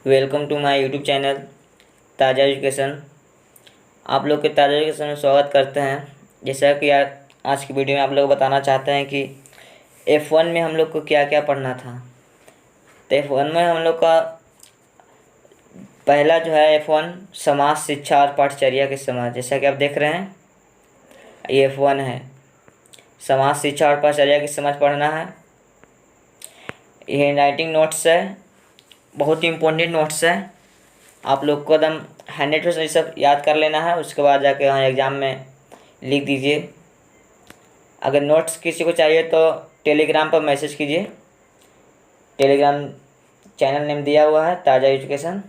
Welcome to my YouTube channel Taza education. आप लोग के ताज़ा एजुकेशन में स्वागत करते हैं। जैसा कि आज की वीडियो में आप लोग बताना चाहते हैं कि F1 में हम लोग को क्या क्या पढ़ना था। तो F1 में हम लोग का पहला जो है F1 समाज शिक्षा और पाठचर्या के समाज। जैसा कि आप देख रहे हैं ये F1 है, समाज शिक्षा और पाठचर्या की समझ पढ़ना है। ये हैंडराइटिंग नोट्स है, बहुत ही इम्पोर्टेंट नोट्स है। आप लोग को एकदम 100% ये सब याद कर लेना है, उसके बाद जाके वहाँ एग्ज़ाम में लिख दीजिए। अगर नोट्स किसी को चाहिए तो टेलीग्राम पर मैसेज कीजिए। टेलीग्राम चैनल नेम दिया हुआ है ताज़ा एजुकेशन।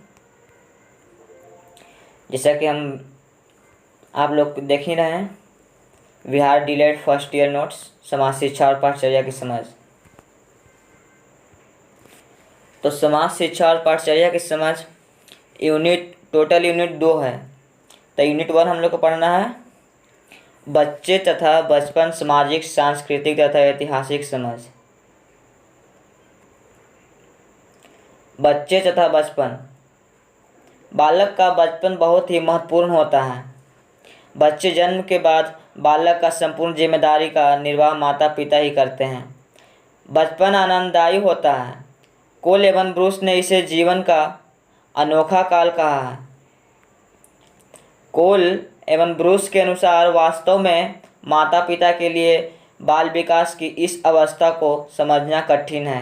जैसा कि हम आप लोग देख ही रहे हैं, Bihar delayed first year notes समाज शिक्षा और पाठचर्या की समझ। तो समाज शिक्षा और पाठचर्या की समझ टोटल यूनिट 2 है। तो यूनिट 1 हम लोग को पढ़ना है बच्चे तथा बचपन, सामाजिक, सांस्कृतिक तथा ऐतिहासिक समझ। बच्चे तथा बचपन। बालक का बचपन बहुत ही महत्वपूर्ण होता है। बच्चे जन्म के बाद बालक का संपूर्ण जिम्मेदारी का निर्वाह माता पिता ही करते हैं। बचपन आनंददायी होता है। कोल एवं ब्रूस ने इसे जीवन का अनोखा काल कहा है। कोल एवं ब्रूस के अनुसार वास्तव में माता पिता के लिए बाल विकास की इस अवस्था को समझना कठिन है।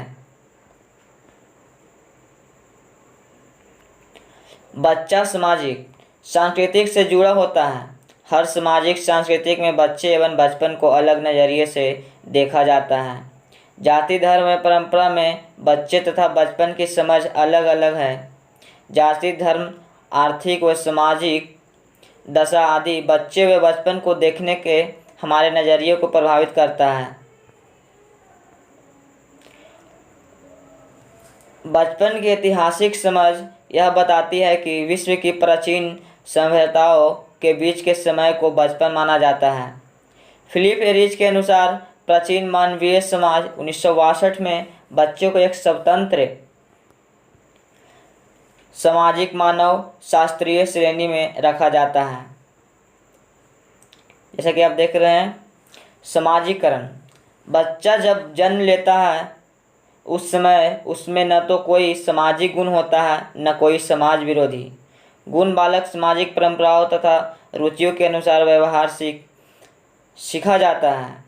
बच्चा सामाजिक सांस्कृतिक से जुड़ा होता है। हर सामाजिक सांस्कृतिक में बच्चे एवं बचपन को अलग नज़रिए से देखा जाता है। जाति, धर्म व परंपरा में बच्चे तथा बचपन की समझ अलग अलग है। जाति, धर्म, आर्थिक व सामाजिक दशा आदि बच्चे व बचपन को देखने के हमारे नज़रिए को प्रभावित करता है। बचपन की ऐतिहासिक समझ यह बताती है कि विश्व की प्राचीन सभ्यताओं के बीच के समय को बचपन माना जाता है। फिलिप एरिज के अनुसार प्राचीन मानवीय समाज 1962 में बच्चों को एक स्वतंत्र सामाजिक मानव शास्त्रीय श्रेणी में रखा जाता है। जैसा कि आप देख रहे हैं, समाजीकरण। बच्चा जब जन्म लेता है उस समय उसमें न तो कोई सामाजिक गुण होता है न कोई समाज विरोधी गुण। बालक सामाजिक परंपराओं तथा रुचियों के अनुसार व्यवहार सीखा जाता है।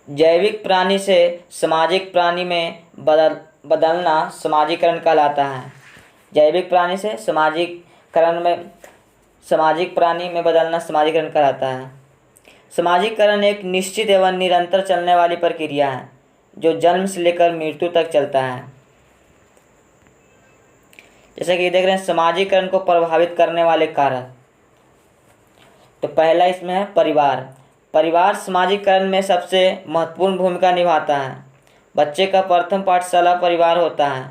जैविक प्राणी से सामाजिक प्राणी में बदलना समाजीकरण कहलाता है। जैविक प्राणी से सामाजिक प्राणी में बदलना समाजीकरण कहलाता है। समाजीकरण एक निश्चित एवं निरंतर चलने वाली प्रक्रिया है जो जन्म से लेकर मृत्यु तक चलता है। जैसा कि देख रहे हैं, समाजीकरण को प्रभावित करने वाले कारक। तो पहला इसमें है परिवार। परिवार समाजीकरण में सबसे महत्वपूर्ण भूमिका निभाता है। बच्चे का प्रथम पाठशाला परिवार होता है।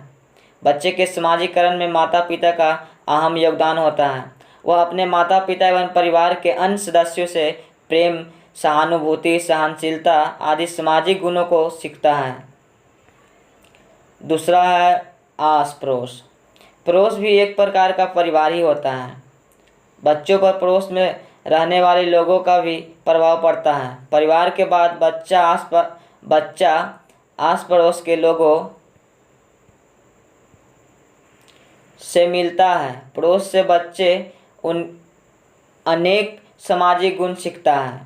बच्चे के समाजीकरण में माता पिता का अहम योगदान होता है। वह अपने माता पिता एवं परिवार के अन्य सदस्यों से प्रेम, सहानुभूति, सहनशीलता आदि सामाजिक गुणों को सीखता है। दूसरा है आस पड़ोस। पड़ोस भी एक प्रकार का परिवार ही होता है। बच्चों पर पड़ोस में रहने वाले लोगों का भी प्रभाव पड़ता है। परिवार के बाद बच्चा आस पड़ोस के लोगों से मिलता है। पड़ोस से बच्चे उन अनेक सामाजिक गुण सीखता है।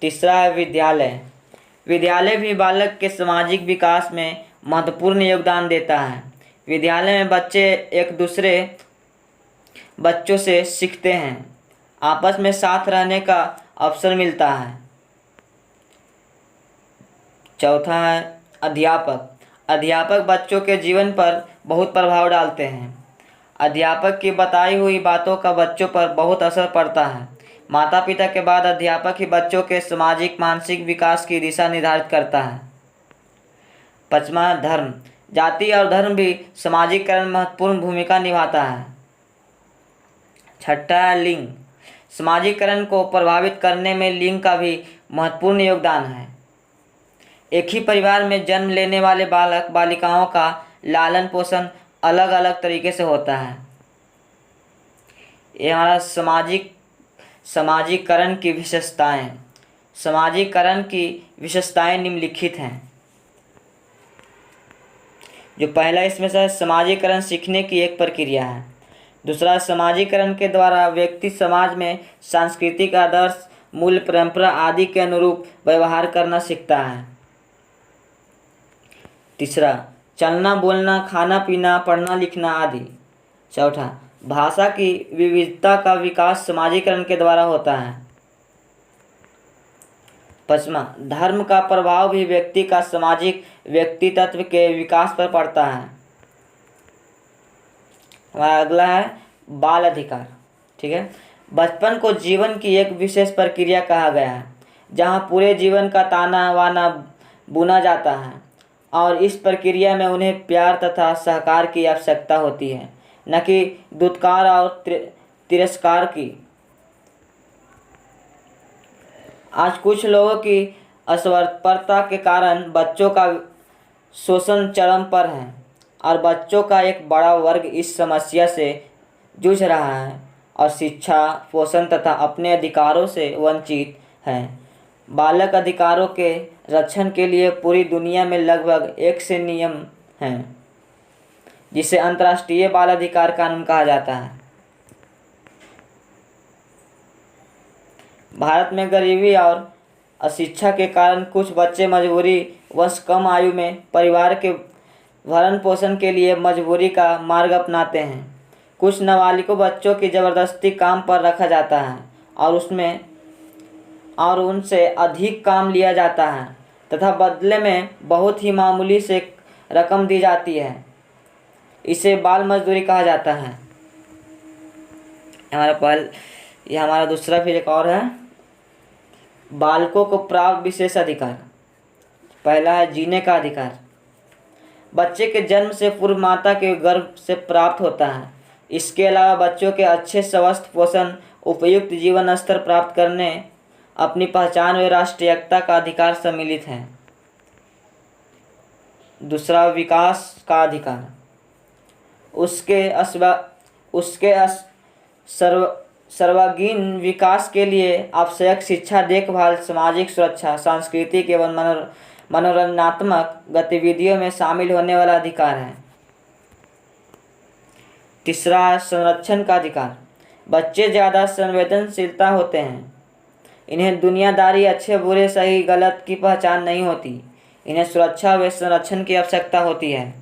तीसरा है विद्यालय। विद्यालय भी बालक के सामाजिक विकास में महत्वपूर्ण योगदान देता है। विद्यालय में बच्चे एक दूसरे बच्चों से सीखते हैं, आपस में साथ रहने का अवसर मिलता है। चौथा है अध्यापक। अध्यापक बच्चों के जीवन पर बहुत प्रभाव डालते हैं। अध्यापक की बताई हुई बातों का बच्चों पर बहुत असर पड़ता है। माता पिता के बाद अध्यापक ही बच्चों के सामाजिक मानसिक विकास की दिशा निर्धारित करता है। पांचवा धर्म। जाति और धर्म भी सामाजिकरण में महत्वपूर्ण भूमिका निभाता है। छठा है लिंग। सामाजिकरण को प्रभावित करने में लिंग का भी महत्वपूर्ण योगदान है। एक ही परिवार में जन्म लेने वाले बालक बालिकाओं का लालन पोषण अलग अलग तरीके से होता है। ये हमारा समाजीकरण की विशेषताएं। समाजीकरण की विशेषताएं निम्नलिखित हैं। जो पहला इसमें से समाजीकरण सीखने की एक प्रक्रिया है। दूसरा, समाजीकरण के द्वारा व्यक्ति समाज में सांस्कृतिक आदर्श, मूल्य, परंपरा आदि के अनुरूप व्यवहार करना सीखता है। तीसरा, चलना बोलना, खाना पीना, पढ़ना लिखना आदि। चौथा, भाषा की विविधता का विकास समाजीकरण के द्वारा होता है। पांचवा, धर्म का प्रभाव भी व्यक्ति का सामाजिक व्यक्तित्व के विकास पर पड़ता है। हमारा अगला है बाल अधिकार। ठीक है, बचपन को जीवन की एक विशेष प्रक्रिया कहा गया है, जहाँ पूरे जीवन का ताना वाना बुना जाता है और इस प्रक्रिया में उन्हें प्यार तथा सहकार की आवश्यकता होती है, न कि दुत्कार और तिरस्कार की। आज कुछ लोगों की असमर्थता के कारण बच्चों का शोषण चरम पर है और बच्चों का एक बड़ा वर्ग इस समस्या से जूझ रहा है और शिक्षा, पोषण तथा अपने अधिकारों से वंचित है। बालक अधिकारों के रक्षण के लिए पूरी दुनिया में लगभग 100 नियम हैं, जिसे अंतर्राष्ट्रीय बाल अधिकार कानून कहा जाता है। भारत में गरीबी और अशिक्षा के कारण कुछ बच्चे मजबूरी वश कम आयु में परिवार के भरण पोषण के लिए मजबूरी का मार्ग अपनाते हैं। कुछ नाबालिग बच्चों की ज़बरदस्ती काम पर रखा जाता है और उनसे अधिक काम लिया जाता है तथा बदले में बहुत ही मामूली से रकम दी जाती है। इसे बाल मजदूरी कहा जाता है। हमारा दूसरा फिर एक और है, बालकों को प्राप्त विशेष अधिकार। पहला है जीने का अधिकार। बच्चे के जन्म से पूर्व माता के गर्भ से प्राप्त होता है। इसके अलावा बच्चों के अच्छे स्वास्थ्य, पोषण, उपयुक्त जीवन स्तर प्राप्त करने, अपनी पहचान व राष्ट्रीयता का अधिकार सम्मिलित है। दूसरा, विकास का अधिकार। उसके सर्वांगीण विकास के लिए आवश्यक शिक्षा, देखभाल, सामाजिक सुरक्षा, सांस्कृतिक एवं मनोरंजनात्मक गतिविधियों में शामिल होने वाला अधिकार है। तीसरा, संरक्षण का अधिकार। बच्चे ज़्यादा संवेदनशीलता होते हैं। इन्हें दुनियादारी, अच्छे बुरे, सही गलत की पहचान नहीं होती। इन्हें सुरक्षा व संरक्षण की आवश्यकता होती है।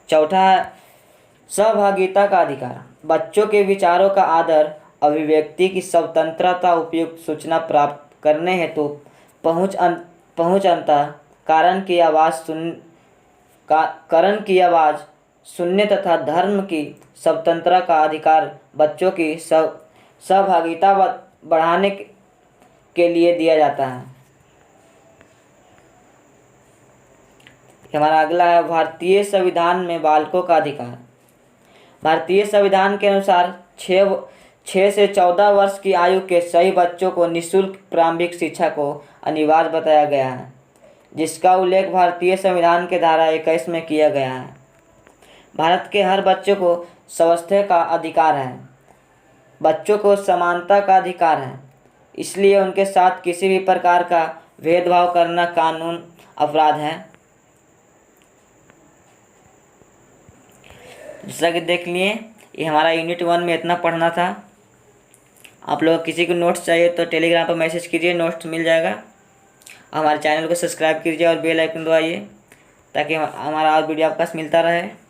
चौथा है सहभागिता का अधिकार। बच्चों के विचारों का आदर, अभिव्यक्ति की स्वतंत्रता, उपयुक्त सूचना प्राप्त करने हेतु पहुँचता, करण की आवाज़ सुनने तथा धर्म की स्वतंत्रता का अधिकार बच्चों की सहभागिता बढ़ाने के लिए दिया जाता है। हमारा अगला है भारतीय संविधान में बालकों का अधिकार। भारतीय संविधान के अनुसार 6 से 14 वर्ष की आयु के सभी बच्चों को निःशुल्क प्रारंभिक शिक्षा को अनिवार्य बताया गया है, जिसका उल्लेख भारतीय संविधान के धारा 21 में किया गया है। भारत के हर बच्चे को स्वास्थ्य का अधिकार है। बच्चों को समानता का अधिकार है, इसलिए उनके साथ किसी भी प्रकार का भेदभाव करना कानून अपराध है। जैसा कि देख लिए, ये हमारा यूनिट 1 में इतना पढ़ना था। आप लोग किसी को नोट्स चाहिए तो टेलीग्राम पर मैसेज कीजिए, नोट्स मिल जाएगा। हमारे चैनल को सब्सक्राइब कीजिए और बेल आइकन दबाइए ताकि हमारा और वीडियो आपको मिलता रहे।